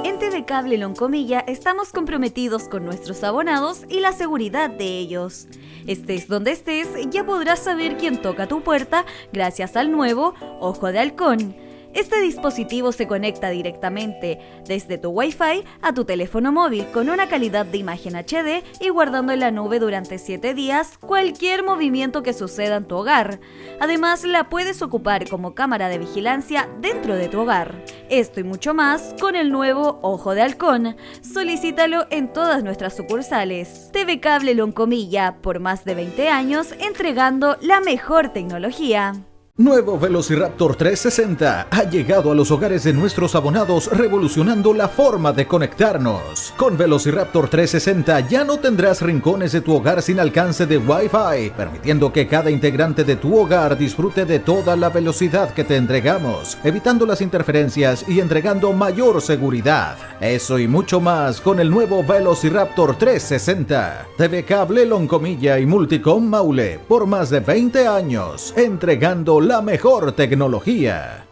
Speaker 6: En TV Cable Loncomilla estamos comprometidos con nuestros abonados y la seguridad de ellos. Estés donde estés, ya podrás saber quién toca tu puerta gracias al nuevo Ojo de Halcón. Este dispositivo se conecta directamente desde tu Wi-Fi a tu teléfono móvil con una calidad de imagen HD y guardando en la nube durante 7 días cualquier movimiento que suceda en tu hogar. Además, la puedes ocupar como cámara de vigilancia dentro de tu hogar. Esto y mucho más con el nuevo Ojo de Halcón. Solicítalo en todas nuestras sucursales. TV Cable Loncomilla, por más de 20 años entregando la mejor tecnología.
Speaker 4: Nuevo Velociraptor 360 ha llegado a los hogares de nuestros abonados revolucionando la forma de conectarnos. Con Velociraptor 360 ya no tendrás rincones de tu hogar sin alcance de Wi-Fi, permitiendo que cada integrante de tu hogar disfrute de toda la velocidad que te entregamos, evitando las interferencias y entregando mayor seguridad. Eso y mucho más con el nuevo Velociraptor 360. TV Cable Loncomilla y Multicom Maule, por más de 20 años, entregando la mejor tecnología.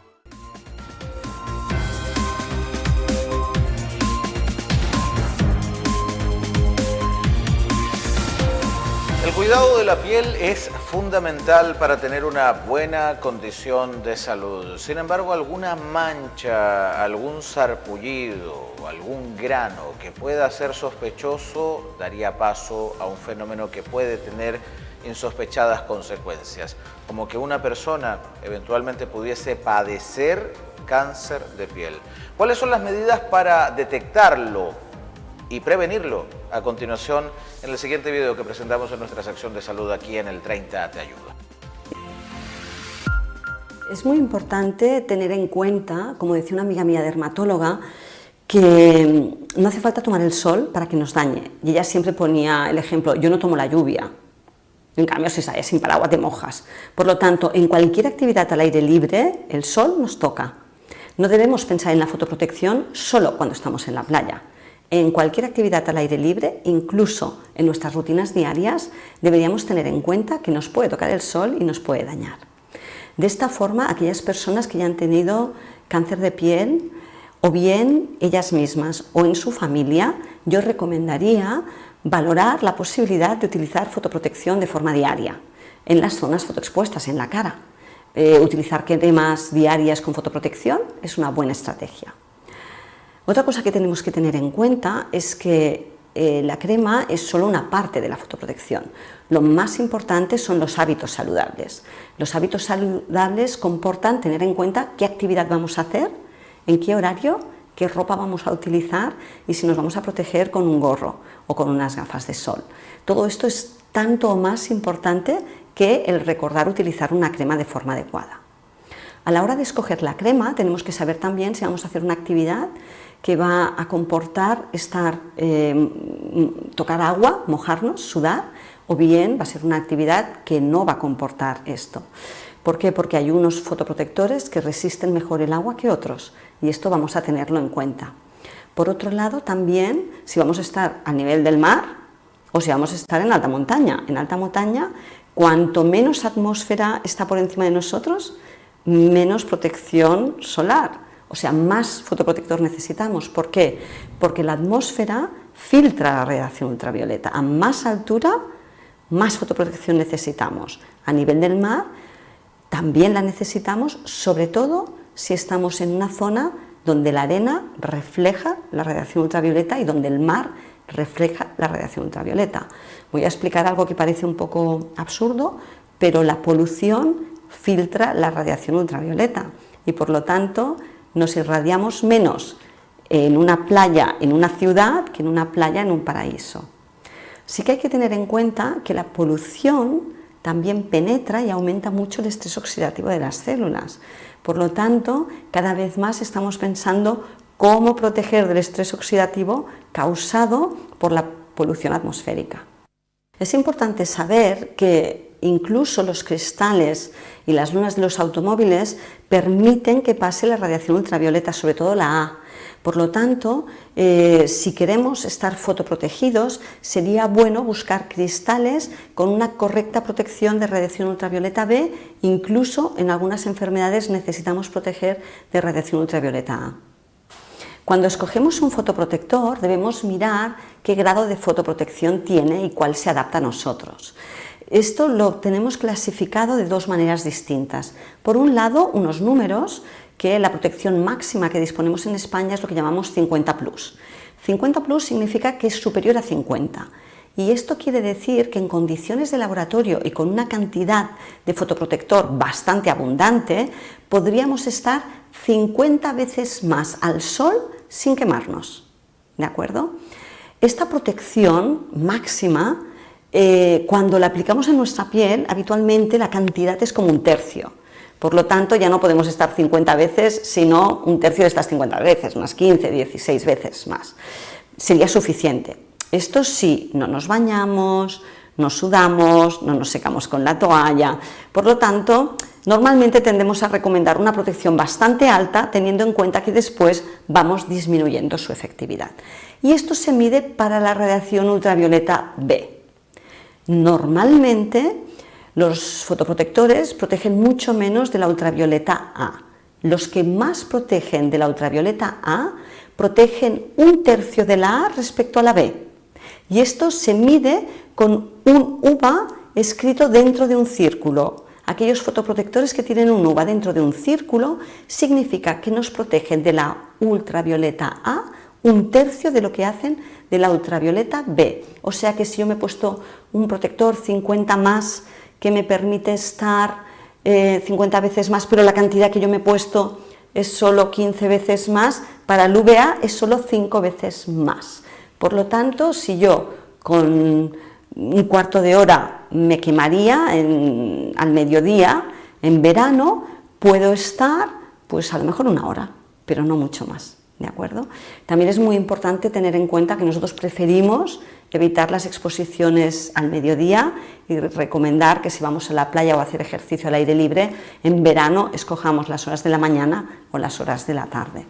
Speaker 1: El cuidado de la piel es fundamental para tener una buena condición de salud. Sin embargo, alguna mancha, algún sarpullido, algún grano que pueda ser sospechoso daría paso a un fenómeno que puede tener insospechadas consecuencias, como que una persona eventualmente pudiese padecer cáncer de piel. ¿Cuáles son las medidas para detectarlo y prevenirlo? A continuación, en el siguiente video que presentamos en nuestra sección de salud aquí en el 30 Te Ayuda.
Speaker 5: Es muy importante tener en cuenta, como decía una amiga mía dermatóloga, que no hace falta tomar el sol para que nos dañe. Y ella siempre ponía el ejemplo, yo no tomo la lluvia. En cambio, si sales sin paraguas te mojas. Por lo tanto, en cualquier actividad al aire libre, el sol nos toca. No debemos pensar en la fotoprotección solo cuando estamos en la playa. En cualquier actividad al aire libre, incluso en nuestras rutinas diarias, deberíamos tener en cuenta que nos puede tocar el sol y nos puede dañar. De esta forma, aquellas personas que ya han tenido cáncer de piel, o bien ellas mismas o en su familia, yo recomendaría valorar la posibilidad de utilizar fotoprotección de forma diaria en las zonas fotoexpuestas, en la cara. Utilizar cremas diarias con fotoprotección es una buena estrategia. Otra cosa que tenemos que tener en cuenta es que la crema es solo una parte de la fotoprotección. Lo más importante son los hábitos saludables. Los hábitos saludables comportan tener en cuenta qué actividad vamos a hacer, en qué horario, qué ropa vamos a utilizar y si nos vamos a proteger con un gorro o con unas gafas de sol. Todo esto es tanto o más importante que el recordar utilizar una crema de forma adecuada. A la hora de escoger la crema tenemos que saber también si vamos a hacer una actividad que va a comportar tocar agua, mojarnos, sudar, o bien va a ser una actividad que no va a comportar esto. ¿Por qué? Porque hay unos fotoprotectores que resisten mejor el agua que otros y esto vamos a tenerlo en cuenta. Por otro lado, también si vamos a estar a nivel del mar o si vamos a estar en alta montaña. En alta montaña, cuanto menos atmósfera está por encima de nosotros, menos protección solar. O sea, más fotoprotector necesitamos. ¿Por qué? Porque la atmósfera filtra la radiación ultravioleta. A más altura, más fotoprotección necesitamos. A nivel del mar, también la necesitamos, sobre todo si estamos en una zona donde la arena refleja la radiación ultravioleta y donde el mar refleja la radiación ultravioleta. Voy a explicar algo que parece un poco absurdo, pero la polución filtra la radiación ultravioleta y por lo tanto nos irradiamos menos en una playa, en una ciudad, que en una playa, en un paraíso. Sí que hay que tener en cuenta que la polución también penetra y aumenta mucho el estrés oxidativo de las células. Por lo tanto, cada vez más estamos pensando cómo proteger del estrés oxidativo causado por la polución atmosférica. Es importante saber que incluso los cristales y las lunas de los automóviles permiten que pase la radiación ultravioleta, sobre todo la A. Por lo tanto, si queremos estar fotoprotegidos, sería bueno buscar cristales con una correcta protección de radiación ultravioleta B, incluso en algunas enfermedades necesitamos proteger de radiación ultravioleta A. Cuando escogemos un fotoprotector debemos mirar qué grado de fotoprotección tiene y cuál se adapta a nosotros. Esto lo tenemos clasificado de dos maneras distintas. Por un lado, unos números, que la protección máxima que disponemos en España es lo que llamamos 50+. 50+ significa que es superior a 50. Y esto quiere decir que en condiciones de laboratorio y con una cantidad de fotoprotector bastante abundante, podríamos estar 50 veces más al sol sin quemarnos. ¿De acuerdo? Esta protección máxima, cuando la aplicamos en nuestra piel, habitualmente la cantidad es como 1/3. Por lo tanto, ya no podemos estar 50 veces, sino 1/3 de estas 50 veces, unas 15, 16 veces más. Sería suficiente. Esto sí, no nos bañamos, no sudamos, no nos secamos con la toalla. Por lo tanto, normalmente tendemos a recomendar una protección bastante alta, teniendo en cuenta que después vamos disminuyendo su efectividad. Y esto se mide para la radiación ultravioleta B. Normalmente, los fotoprotectores protegen mucho menos de la ultravioleta A. Los que más protegen de la ultravioleta A protegen 1/3 de la A respecto a la B. Y esto se mide con un UVA escrito dentro de un círculo. Aquellos fotoprotectores que tienen un UVA dentro de un círculo significa que nos protegen de la ultravioleta A un tercio de lo que hacen de la ultravioleta B. O sea que si yo me he puesto un protector 50 más que me permite estar 50 veces más, pero la cantidad que yo me he puesto es solo 15 veces más, para el UVA es solo 5 veces más. Por lo tanto, si yo con un cuarto de hora me quemaría al mediodía, en verano, puedo estar pues a lo mejor una hora, pero no mucho más, ¿de acuerdo? También es muy importante tener en cuenta que nosotros preferimos evitar las exposiciones al mediodía y recomendar que si vamos a la playa o a hacer ejercicio al aire libre, en verano escojamos las horas de la mañana o las horas de la tarde.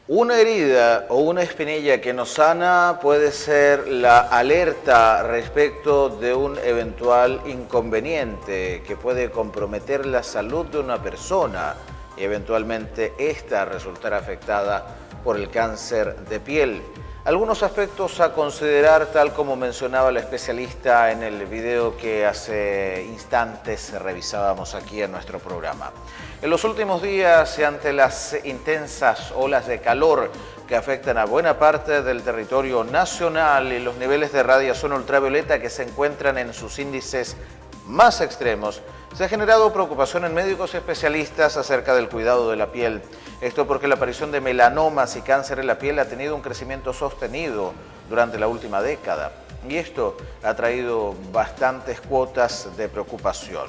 Speaker 1: Una herida o una espinilla que no sana puede ser la alerta respecto de un eventual inconveniente que puede comprometer la salud de una persona y eventualmente ésta resultar afectada por el cáncer de piel. Algunos aspectos a considerar, tal como mencionaba la especialista en el video que hace instantes revisábamos aquí en nuestro programa. En los últimos días y ante las intensas olas de calor que afectan a buena parte del territorio nacional y los niveles de radiación ultravioleta que se encuentran en sus índices más extremos, se ha generado preocupación en médicos y especialistas acerca del cuidado de la piel. Esto porque la aparición de melanomas y cáncer en la piel ha tenido un crecimiento sostenido durante la última década. Y esto ha traído bastantes cuotas de preocupación.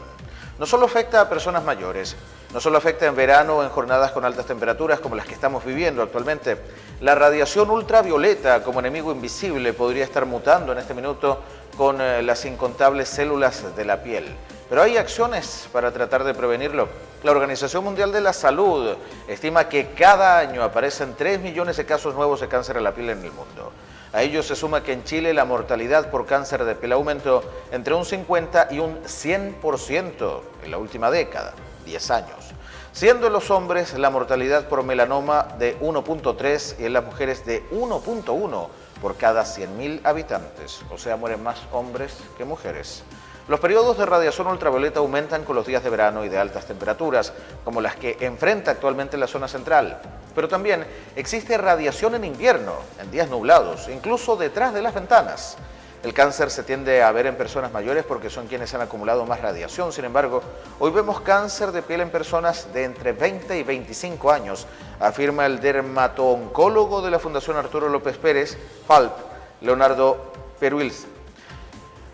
Speaker 1: No solo afecta a personas mayores, no solo afecta en verano o en jornadas con altas temperaturas como las que estamos viviendo actualmente. La radiación ultravioleta como enemigo invisible podría estar mutando en este minuto con las incontables células de la piel. Pero hay acciones para tratar de prevenirlo. La Organización Mundial de la Salud estima que cada año aparecen 3 millones de casos nuevos de cáncer de la piel en el mundo. A ello se suma que en Chile la mortalidad por cáncer de piel aumentó entre un 50 y un 100% en la última década, 10 años. Siendo en los hombres la mortalidad por melanoma de 1.3 y en las mujeres de 1.1 por cada 100.000 habitantes. O sea, mueren más hombres que mujeres. Los periodos de radiación ultravioleta aumentan con los días de verano y de altas temperaturas, como las que enfrenta actualmente la zona central. Pero también existe radiación en invierno, en días nublados, incluso detrás de las ventanas. El cáncer se tiende a ver en personas mayores porque son quienes han acumulado más radiación. Sin embargo, hoy vemos cáncer de piel en personas de entre 20 y 25 años, afirma el dermato-oncólogo de la Fundación Arturo López Pérez, FALP, Leonardo Peruils.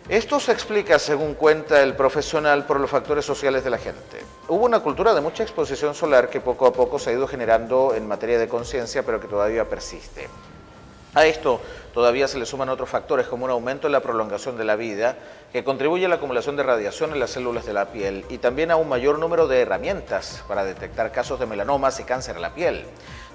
Speaker 1: Esto se explica, según cuenta el profesional, por los factores sociales de la gente. Hubo una cultura de mucha exposición solar que poco a poco se ha ido generando en materia de conciencia, pero que todavía persiste. A esto todavía se le suman otros factores como un aumento en la prolongación de la vida, que contribuye a la acumulación de radiación en las células de la piel y también a un mayor número de herramientas para detectar casos de melanomas y cáncer en la piel.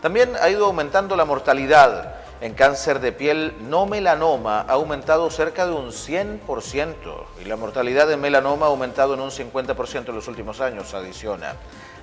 Speaker 1: También ha ido aumentando la mortalidad. En cáncer de piel no melanoma ha aumentado cerca de un 100% y la mortalidad de melanoma ha aumentado en un 50% en los últimos años, adiciona.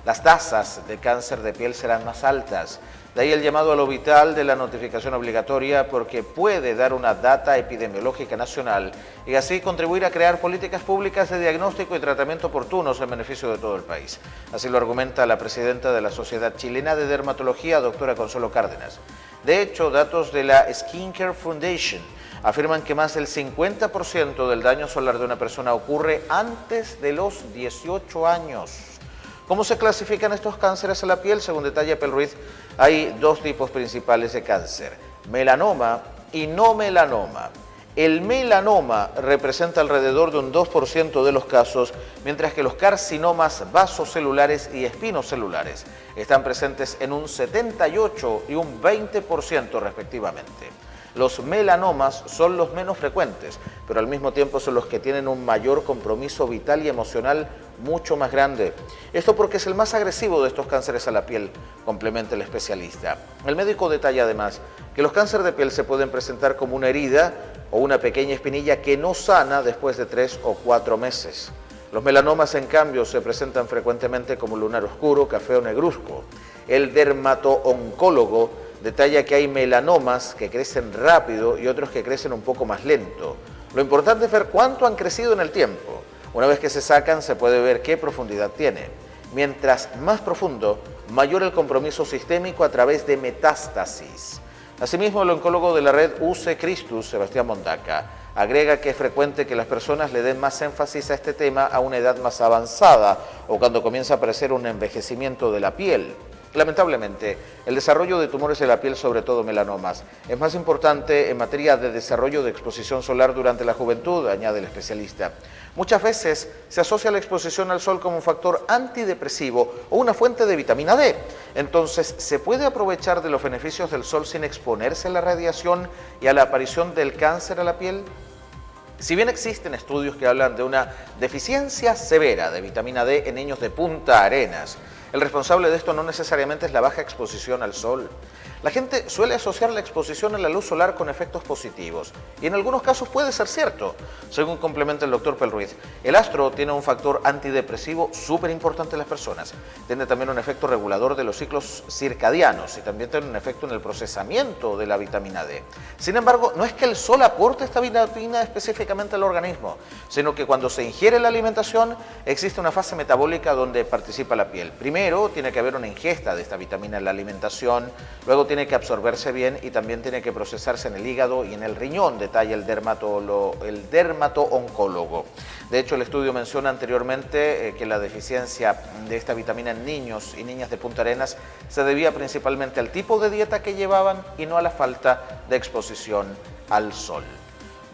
Speaker 1: Las tasas de cáncer de piel serán más altas. De ahí el llamado a lo vital de la notificación obligatoria porque puede dar una data epidemiológica nacional y así contribuir a crear políticas públicas de diagnóstico y tratamiento oportunos en beneficio de todo el país. Así lo argumenta la presidenta de la Sociedad Chilena de Dermatología, doctora Consuelo Cárdenas. De hecho, datos de la Skincare Foundation afirman que más del 50% del daño solar de una persona ocurre antes de los 18 años. ¿Cómo se clasifican estos cánceres en la piel? Según detalla Pelruiz, hay dos tipos principales de cáncer, melanoma y no melanoma. El melanoma representa alrededor de un 2% de los casos, mientras que los carcinomas vasocelulares y espinocelulares están presentes en un 78 y un 20% respectivamente. Los melanomas son los menos frecuentes, pero al mismo tiempo son los que tienen un mayor compromiso vital y emocional mucho más grande. Esto porque es el más agresivo de estos cánceres a la piel, complementa el especialista. El médico detalla además que los cánceres de piel se pueden presentar como una herida o una pequeña espinilla que no sana después de 3 o 4 meses. Los melanomas, en cambio, se presentan frecuentemente como lunar oscuro, café o negruzco. El dermato-oncólogo detalla que hay melanomas que crecen rápido y otros que crecen un poco más lento. Lo importante es ver cuánto han crecido en el tiempo. Una vez que se sacan, se puede ver qué profundidad tiene. Mientras más profundo, mayor el compromiso sistémico a través de metástasis. Asimismo, el oncólogo de la red UC Christus, Sebastián Mondaca, agrega que es frecuente que las personas le den más énfasis a este tema a una edad más avanzada o cuando comienza a aparecer un envejecimiento de la piel. Lamentablemente, el desarrollo de tumores de la piel, sobre todo melanomas, es más importante en materia de desarrollo de exposición solar durante la juventud, añade el especialista. Muchas veces se asocia la exposición al sol como un factor antidepresivo o una fuente de vitamina D. Entonces, ¿se puede aprovechar de los beneficios del sol sin exponerse a la radiación y a la aparición del cáncer a la piel? Si bien existen estudios que hablan de una deficiencia severa de vitamina D en niños de Punta Arenas, el responsable de esto no necesariamente es la baja exposición al sol. La gente suele asociar la exposición a la luz solar con efectos positivos, y en algunos casos puede ser cierto. Según complementa el doctor Pelruiz, el astro tiene un factor antidepresivo súper importante en las personas. Tiene también un efecto regulador de los ciclos circadianos y también tiene un efecto en el procesamiento de la vitamina D. Sin embargo, no es que el sol aporte esta vitamina específicamente al organismo, sino que cuando se ingiere la alimentación existe una fase metabólica donde participa la piel. Primero tiene que haber una ingesta de esta vitamina en la alimentación, luego tiene que absorberse bien y también tiene que procesarse en el hígado y en el riñón, detalla el dermato-oncólogo. De hecho, el estudio menciona anteriormente que la deficiencia de esta vitamina en niños y niñas de Punta Arenas se debía principalmente al tipo de dieta que llevaban y no a la falta de exposición al sol.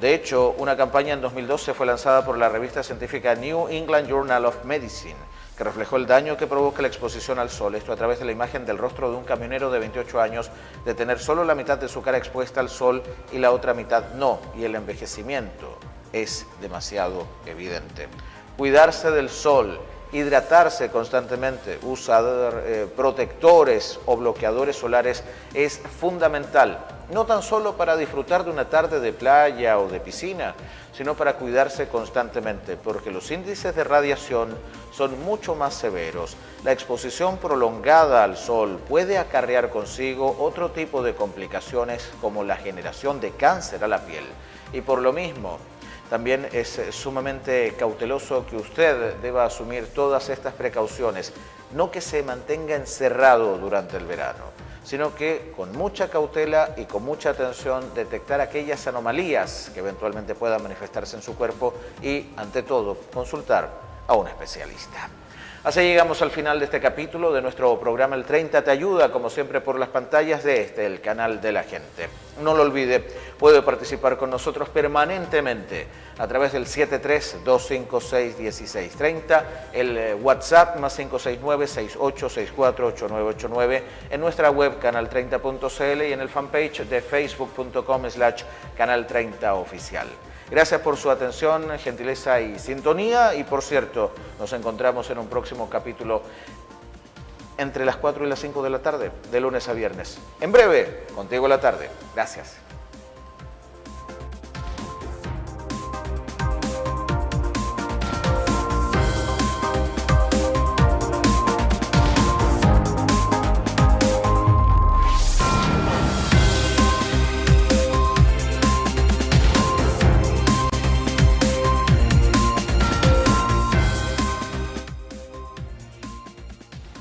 Speaker 1: De hecho, una campaña en 2012 fue lanzada por la revista científica New England Journal of Medicine, que reflejó el daño que provoca la exposición al sol, esto a través de la imagen del rostro de un camionero de 28 años, de tener solo la mitad de su cara expuesta al sol y la otra mitad no, y el envejecimiento es demasiado evidente. Cuidarse del sol, hidratarse constantemente, usar protectores o bloqueadores solares es fundamental, no tan solo para disfrutar de una tarde de playa o de piscina, sino para cuidarse constantemente, porque los índices de radiación son mucho más severos. La exposición prolongada al sol puede acarrear consigo otro tipo de complicaciones como la generación de cáncer a la piel. Y por lo mismo, también es sumamente cauteloso que usted deba asumir todas estas precauciones, no que se mantenga encerrado durante el verano, sino que con mucha cautela y con mucha atención detectar aquellas anomalías que eventualmente puedan manifestarse en su cuerpo y, ante todo, consultar a un especialista. Así llegamos al final de este capítulo de nuestro programa El 30 te ayuda, como siempre por las pantallas de el canal de la gente. No lo olvide, puede participar con nosotros permanentemente a través del 73-256-1630, el WhatsApp más 569-6864-8989, en nuestra web canal30.cl y en el fanpage de facebook.com/canal30oficial. Gracias por su atención, gentileza y sintonía. Y por cierto, nos encontramos en un próximo capítulo entre las 4 y las 5 de la tarde, de lunes a viernes. En breve, Contigo a la Tarde. Gracias.